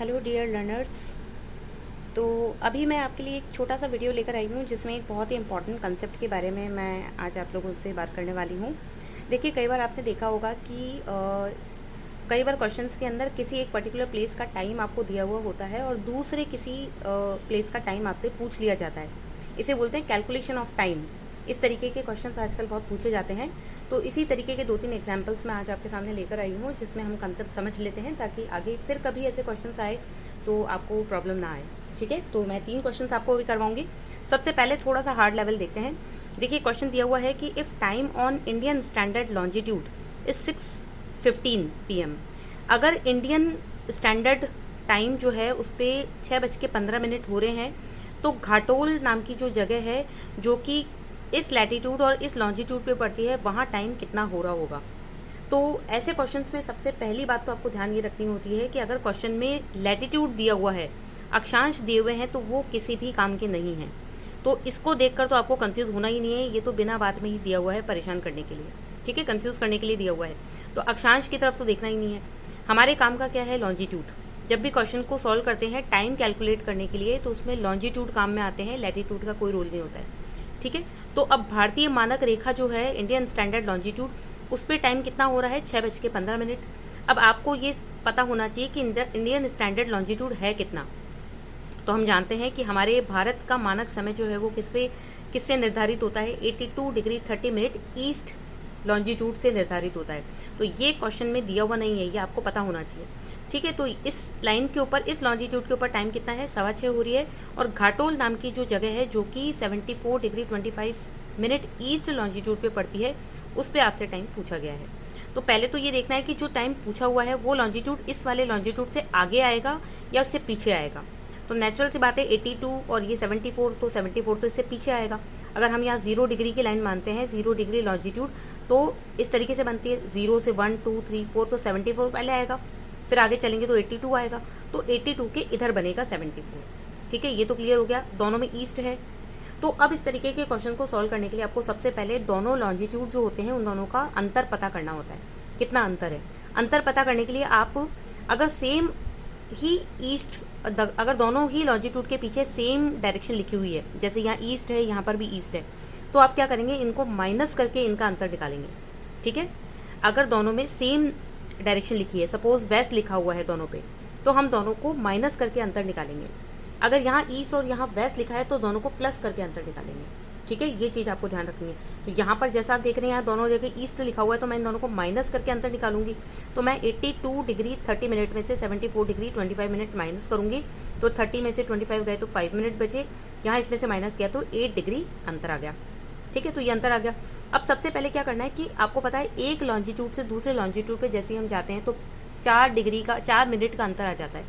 Hello dear learners. तो अभी मैं आपके लिए एक छोटा सा वीडियो लेकर आई हूँ जिसमें एक बहुत ही इम्पॉर्टेंट कंसेप्ट के बारे में मैं आज आप लोगों से बात करने वाली हूँ। देखिए, कई बार आपने देखा होगा कि कई बार क्वेश्चंस के अंदर किसी एक पर्टिकुलर प्लेस का टाइम आपको दिया हुआ होता है और दूसरे किसी प्लेस का टाइम आपसे पूछ लिया जाता है। इसे बोलते हैं कैलकुलेशन ऑफ टाइम। इस तरीके के क्वेश्चंस आजकल बहुत पूछे जाते हैं। तो इसी तरीके के 2-3 एग्जांपल्स मैं आज आपके सामने लेकर आई हूँ जिसमें हम कंसेप्ट समझ लेते हैं ताकि आगे फिर कभी ऐसे क्वेश्चंस आए तो आपको प्रॉब्लम ना आए। ठीक है, तो मैं 3 क्वेश्चंस आपको अभी करवाऊंगी। सबसे पहले थोड़ा सा हार्ड लेवल देखते हैं। देखिए, क्वेश्चन दिया हुआ है कि if time on Indian standard longitude is 6:15 PM। अगर इंडियन स्टैंडर्ड टाइम जो है उस पर 6:15 हो रहे हैं तो घाटोल नाम की जो जगह है जो कि इस लैटीट्यूड और इस लॉन्जिट्यूड पे पड़ती है वहाँ टाइम कितना हो रहा होगा। तो ऐसे क्वेश्चंस में सबसे पहली बात तो आपको ध्यान ये रखनी होती है कि अगर क्वेश्चन में लैटीट्यूड दिया हुआ है, अक्षांश दिए हुए हैं, तो वो किसी भी काम के नहीं हैं। तो इसको देखकर तो आपको कंफ्यूज होना ही नहीं है, ये तो बिना बात में ही दिया हुआ है परेशान करने के लिए। ठीक है, कंफ्यूज करने के लिए दिया हुआ है। तो अक्षांश की तरफ तो देखना ही नहीं है। हमारे काम का क्या है, लॉन्जिट्यूड। जब भी क्वेश्चन को सॉल्व करते हैं टाइम कैलकुलेट करने के लिए तो उसमें लॉन्जिट्यूड काम में आते हैं, लैटीट्यूड का कोई रोल नहीं होता है। ठीक है, तो अब भारतीय मानक रेखा जो है इंडियन स्टैंडर्ड लॉन्जिट्यूड, उस पर टाइम कितना हो रहा है, 6:15। अब आपको ये पता होना चाहिए कि इंडियन स्टैंडर्ड लॉन्जिट्यूड है कितना। तो हम जानते हैं कि हमारे भारत का मानक समय जो है वो किससे निर्धारित होता है, 82 डिग्री 30 मिनट ईस्ट लॉन्जिट्यूड से निर्धारित होता है। तो ये क्वेश्चन में दिया हुआ नहीं है, ये आपको पता होना चाहिए। ठीक है, तो इस लाइन के ऊपर, इस लॉन्जिट्यूड के ऊपर टाइम कितना है, 6:15 हो रही है। और घाटोल नाम की जो जगह है जो कि 74 डिग्री 25 मिनट ईस्ट लॉन्जिट्यूड पे पड़ती है, उस पर आपसे टाइम पूछा गया है। तो पहले तो ये देखना है कि जो टाइम पूछा हुआ है वो लॉन्जिट्यूड इस वाले लॉन्जिट्यूड से आगे आएगा या उससे पीछे आएगा। तो नेचुरल सी बात है, 82 और ये 74, तो 74 तो इससे पीछे आएगा। अगर हम यहाँ 0 डिग्री की लाइन मानते हैं, 0 डिग्री लॉन्जिट्यूड, तो इस तरीके से बनती है, 0 से 1 2 3 4, तो 74 पहले आएगा, फिर आगे चलेंगे तो 82 आएगा, तो 82 के इधर बनेगा 74। ठीक है, ये तो क्लियर हो गया, दोनों में ईस्ट है। तो अब इस तरीके के क्वेश्चन को सॉल्व करने के लिए आपको सबसे पहले दोनों लॉन्जिट्यूड जो होते हैं उन दोनों का अंतर पता करना होता है, कितना अंतर है। अंतर पता करने के लिए आप अगर सेम ही ईस्ट, अगर दोनों ही लॉन्जिट्यूड के पीछे सेम डायरेक्शन लिखी हुई है, जैसे यहाँ ईस्ट है, यहाँ पर भी ईस्ट है, तो आप क्या करेंगे, इनको माइनस करके इनका अंतर निकालेंगे। ठीक है, अगर दोनों में सेम डायरेक्शन लिखी है, सपोज वेस्ट लिखा हुआ है दोनों पे, तो हम दोनों को माइनस करके अंतर निकालेंगे। अगर यहाँ ईस्ट और यहाँ वेस्ट लिखा है तो दोनों को प्लस करके अंतर निकालेंगे। ठीक है, ये चीज़ आपको ध्यान रखनी है। तो यहाँ पर जैसा आप देख रहे हैं, यहाँ दोनों जगह ईस्ट लिखा हुआ है, तो मैं इन दोनों को माइनस करके अंतर निकालूंगी। तो मैं 82 डिग्री 30 मिनट में से 74 डिग्री 25 मिनट माइनस करूंगी, तो 30 में से 25 गए तो 5 मिनट बचे। यहाँ इसमें से माइनस किया तो 8 डिग्री अंतर आ गया। ठीक है, तो ये अंतर आ गया। अब सबसे पहले क्या करना है कि आपको पता है एक लॉन्जिट्यूड से दूसरे लॉन्जिट्यूड पे जैसे हम जाते हैं तो 4 मिनट का अंतर आ जाता है,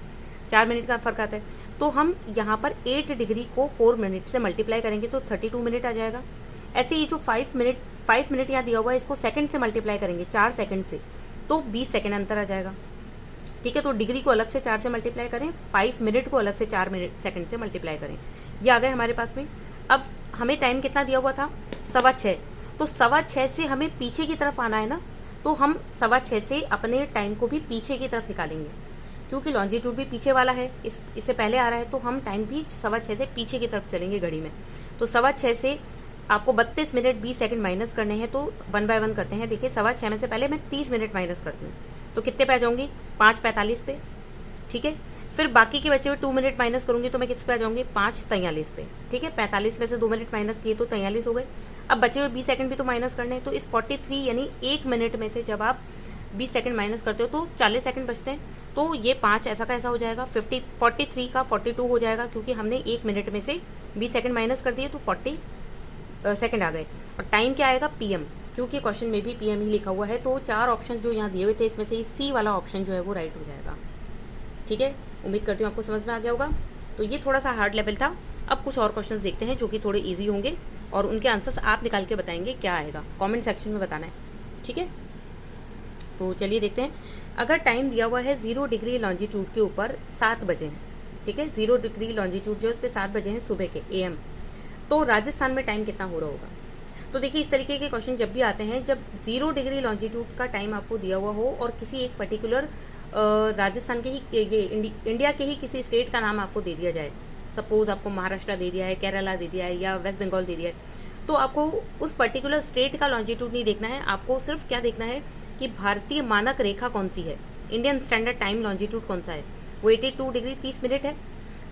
4 मिनट का फ़र्क आता है। तो हम यहाँ पर 8 डिग्री को 4 मिनट से मल्टीप्लाई करेंगे तो 32 मिनट आ जाएगा। ऐसे ही जो 5 मिनट यहाँ दिया हुआ है, इसको सेकंड से मल्टीप्लाई करेंगे, 4 सेकंड से, तो 20 सेकंड अंतर आ जाएगा। ठीक है, तो डिग्री को अलग से 4 से मल्टीप्लाई करें, 5 मिनट को अलग से 4 मिनट सेकंड से मल्टीप्लाई करें, ये आ गए हमारे पास में। अब हमें टाइम कितना दिया हुआ था, 6:15, तो 6:15 से हमें पीछे की तरफ आना है ना, तो हम 6:15 से अपने टाइम को भी पीछे की तरफ निकालेंगे, क्योंकि लॉन्जिट्यूड भी पीछे वाला है, इससे पहले आ रहा है, तो हम टाइम भी 6:15 से पीछे की तरफ चलेंगे घड़ी में। तो 6:15 से आपको 32 मिनट 20 सेकंड माइनस करने हैं, तो 1 बाय 1 करते हैं। देखिए, 6:15 में से पहले मैं 30 मिनट माइनस करती हूँ, तो कितने पे आ जाऊँगी, 5:45 पे। ठीक है, फिर बाकी के बचे हुए 2 मिनट माइनस करूँगी तो मैं किस पे आ जाऊँगी, 5:43 पे। ठीक है, 45 में से 2 मिनट माइनस किए तो 43 हो गए। अब बचे हुए 20 सेकंड भी तो माइनस करने हैं, तो इस 43 यानी 1 मिनट में से जब आप 20 सेकंड माइनस करते हो तो 40 सेकंड बचते हैं। तो ये 5 ऐसा का ऐसा हो जाएगा, 43 का 42 हो जाएगा, क्योंकि हमने 1 मिनट में से 20 सेकंड माइनस कर दिए तो 40 सेकंड आ गए। और टाइम क्या आएगा, PM, क्योंकि क्वेश्चन में भी PM ही लिखा हुआ है। तो 4 ऑप्शन जो यहाँ दिए हुए थे इसमें से C वाला ऑप्शन जो है वो राइट हो जाएगा। ठीक है, उम्मीद करती हूँ आपको समझ में आ गया होगा। तो ये थोड़ा सा हार्ड लेवल था। अब कुछ और क्वेश्चंस देखते हैं जो कि थोड़े इजी होंगे और उनके आंसर्स आप निकाल के बताएंगे क्या आएगा, कमेंट सेक्शन में बताना है। ठीक है, तो चलिए देखते हैं। अगर टाइम दिया हुआ है 0 डिग्री लॉन्जिट्यूड के ऊपर 7 बजे हैं, ठीक है, 0 डिग्री लॉन्जिट्यूड जो है उस पर 7 बजे हैं सुबह के AM, तो राजस्थान में टाइम कितना हो रहा होगा। तो देखिए, इस तरीके के क्वेश्चन जब भी आते हैं, जब 0 डिग्री लॉन्जिट्यूड का टाइम आपको दिया हुआ हो और किसी एक पर्टिकुलर राजस्थान के ही ये इंडिया के ही किसी स्टेट का नाम आपको दे दिया जाए, सपोज आपको महाराष्ट्र दे दिया है, केरला दे दिया है या वेस्ट बंगाल दे दिया है, तो आपको उस पर्टिकुलर स्टेट का लॉन्जिट्यूड नहीं देखना है, आपको सिर्फ क्या देखना है कि भारतीय मानक रेखा कौन सी है, इंडियन स्टैंडर्ड टाइम लॉन्जिट्यूड कौन सा है, वो 82 डिग्री 30 मिनट है।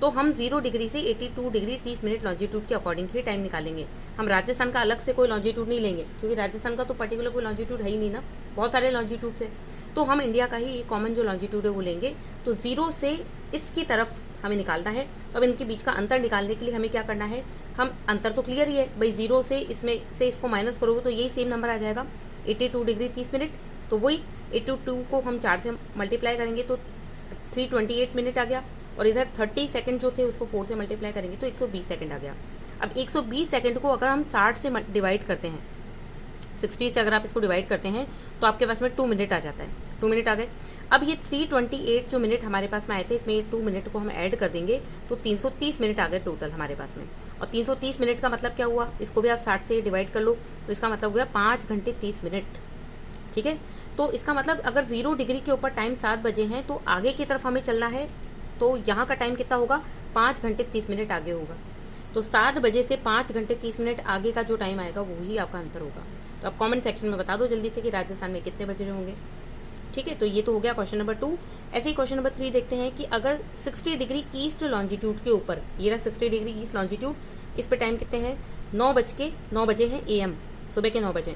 तो हम 0 डिग्री से 82 डिग्री 30 मिनट लॉन्जिट्यूड के अकॉर्डिंग ही टाइम निकालेंगे। हम राजस्थान का अलग से कोई लॉन्जिट्यूड नहीं लेंगे, क्योंकि राजस्थान का तो पर्टिकुलर कोई लॉन्जिट्यूड है ही नहीं ना, बहुत सारे लॉन्जिट्यूड्स है। तो हम इंडिया का ही कॉमन जो लॉन्जिट्यूड है वो लेंगे। तो 0 से इसकी तरफ हमें निकालना है। तो अब इनके बीच का अंतर निकालने के लिए हमें क्या करना है, हम अंतर तो क्लियर ही है भाई, 0 से इसमें से इसको माइनस करोगे तो यही सेम नंबर आ जाएगा 82 डिग्री 30 मिनट। तो वही 82 को हम 4 से मल्टीप्लाई करेंगे तो 328 मिनट आ गया, और इधर 30 सेकंड जो थे उसको 4 से मल्टीप्लाई करेंगे तो 120 सेकंड आ गया। अब 120 सेकंड को अगर हम 60 से डिवाइड करते हैं, 60 से अगर आप इसको डिवाइड करते हैं तो आपके पास में 2 मिनट आ जाता है, 2 मिनट आ गए। अब ये 328 जो मिनट हमारे पास में आए थे, इसमें 2 मिनट को हम ऐड कर देंगे तो 330 मिनट आ गए टोटल हमारे पास में। और 330 मिनट का मतलब क्या हुआ, इसको भी आप 60 से डिवाइड कर लो तो इसका मतलब हुआ 5 घंटे 30 मिनट। ठीक है, तो इसका मतलब अगर 0 डिग्री के ऊपर टाइम 7 बजे हैं तो आगे की तरफ हमें चलना है, तो यहाँ का टाइम कितना होगा, 5 घंटे 30 मिनट आगे होगा। तो 7 बजे से 5 घंटे 30 मिनट आगे का जो टाइम आएगा वही आपका आंसर होगा। तो आप कमेंट सेक्शन में बता दो जल्दी से कि राजस्थान में कितने बज रहे होंगे। ठीक है, तो ये तो हो गया क्वेश्चन नंबर 2। ऐसे ही क्वेश्चन नंबर 3 देखते हैं कि अगर 60 डिग्री ईस्ट लॉन्जिट्यूड के ऊपर, ये रहा 60 डिग्री ईस्ट लॉन्जिट्यूड, इस पर टाइम कितने हैं, 9 बजे हैं AM, सुबह के 9 बजे।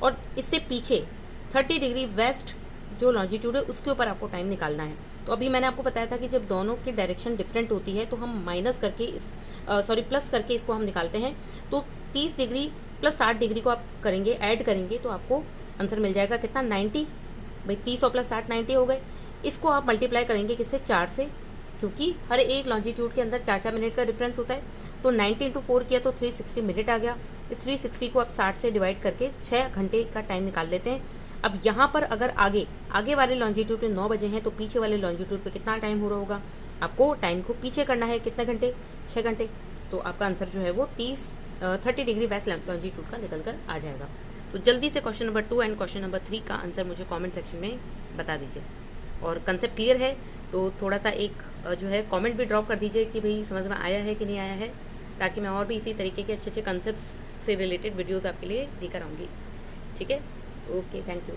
और इससे पीछे 30 डिग्री वेस्ट जो लॉन्जिट्यूड है उसके ऊपर आपको टाइम निकालना है। तो अभी मैंने आपको बताया था कि जब दोनों की डायरेक्शन डिफरेंट होती है तो हम माइनस करके प्लस करके इसको हम निकालते हैं। तो 30 डिग्री प्लस 60 डिग्री को आप करेंगे, ऐड करेंगे तो आपको आंसर मिल जाएगा कितना, 90। भाई 30 और प्लस 60 90 हो गए। इसको आप मल्टीप्लाई करेंगे किससे, 4 से, क्योंकि हर एक लॉन्जिट्यूड के अंदर 4 मिनट का डिफरेंस होता है। तो 90 × 4 किया तो 360 मिनट आ गया। इस 360 को आप 60 से डिवाइड करके 6 घंटे का टाइम निकाल लेते हैं। अब यहाँ पर अगर आगे वाले लॉन्जिट्यूड पे 9 बजे हैं तो पीछे वाले लॉन्जिट्यूड पे कितना टाइम हो रहा होगा, आपको टाइम को पीछे करना है, कितने घंटे, 6 घंटे। तो आपका आंसर जो है वो 30 डिग्री वेस्ट लॉन्जिट्यूड का निकल कर आ जाएगा। तो जल्दी से question number 2 and question number 3 का आंसर मुझे कमेंट सेक्शन में बता दीजिए। और कंसेप्ट क्लियर है तो थोड़ा सा एक जो है कमेंट भी ड्रॉप कर दीजिए कि भाई समझ में आया है कि नहीं आया है, ताकि मैं और भी इसी तरीके के अच्छे कंसेप्ट से रिलेटेड वीडियोज़ आपके लिए लेकर आऊँगी। ठीक है, ओके, थैंक यू।